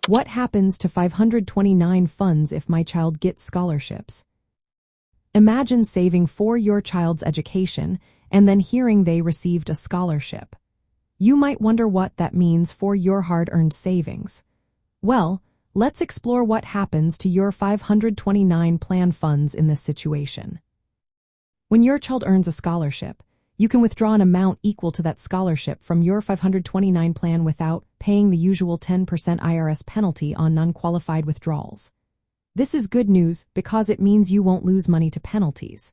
What happens to 529 funds if my child gets scholarships? Imagine saving for your child's education and then hearing they received a scholarship. You might wonder what that means for your hard-earned savings. Well, let's explore what happens to your 529 plan funds in this situation. When your child earns a scholarship, you can withdraw an amount equal to that scholarship from your 529 plan without paying the usual 10% IRS penalty on non-qualified withdrawals. This is good news because it means you won't lose money to penalties.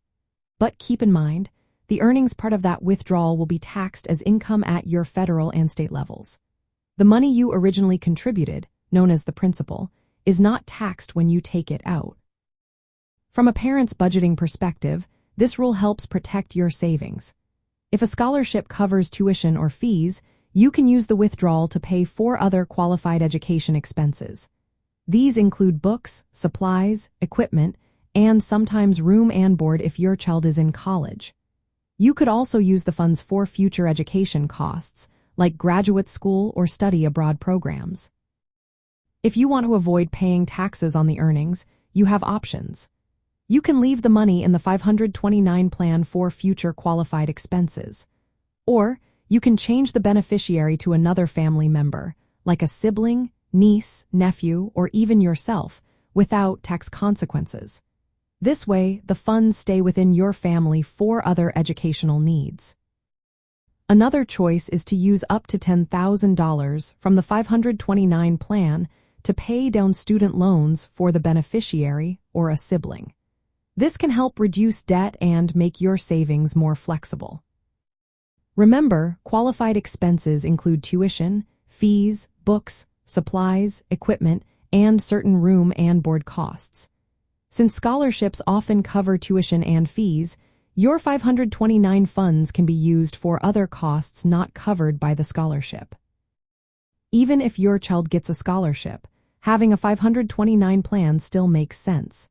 But keep in mind, the earnings part of that withdrawal will be taxed as income at your federal and state levels. The money you originally contributed, known as the principal, is not taxed when you take it out. From a parent's budgeting perspective, this rule helps protect your savings. If a scholarship covers tuition or fees, you can use the withdrawal to pay for other qualified education expenses. These include books, supplies, equipment, and sometimes room and board if your child is in college. You could also use the funds for future education costs, like graduate school or study abroad programs. If you want to avoid paying taxes on the earnings, you have options. You can leave the money in the 529 plan for future qualified expenses. Or you can change the beneficiary to another family member, like a sibling, niece, nephew, or even yourself, without tax consequences. This way, the funds stay within your family for other educational needs. Another choice is to use up to $10,000 from the 529 plan to pay down student loans for the beneficiary or a sibling. This can help reduce debt and make your savings more flexible. Remember, qualified expenses include tuition, fees, books, supplies, equipment, and certain room and board costs. Since scholarships often cover tuition and fees, your 529 funds can be used for other costs not covered by the scholarship. Even if your child gets a scholarship, having a 529 plan still makes sense.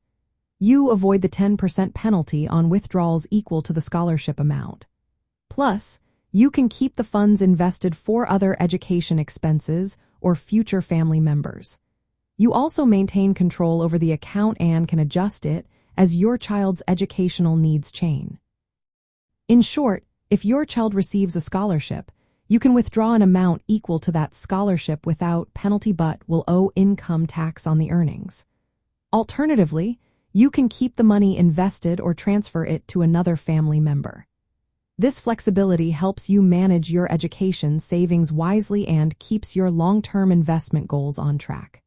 You avoid the 10% penalty on withdrawals equal to the scholarship amount. Plus, you can keep the funds invested for other education expenses or future family members. You also maintain control over the account and can adjust it as your child's educational needs change. In short, if your child receives a scholarship, you can withdraw an amount equal to that scholarship without penalty but will owe income tax on the earnings. Alternatively, you can keep the money invested or transfer it to another family member. This flexibility helps you manage your education savings wisely and keeps your long-term investment goals on track.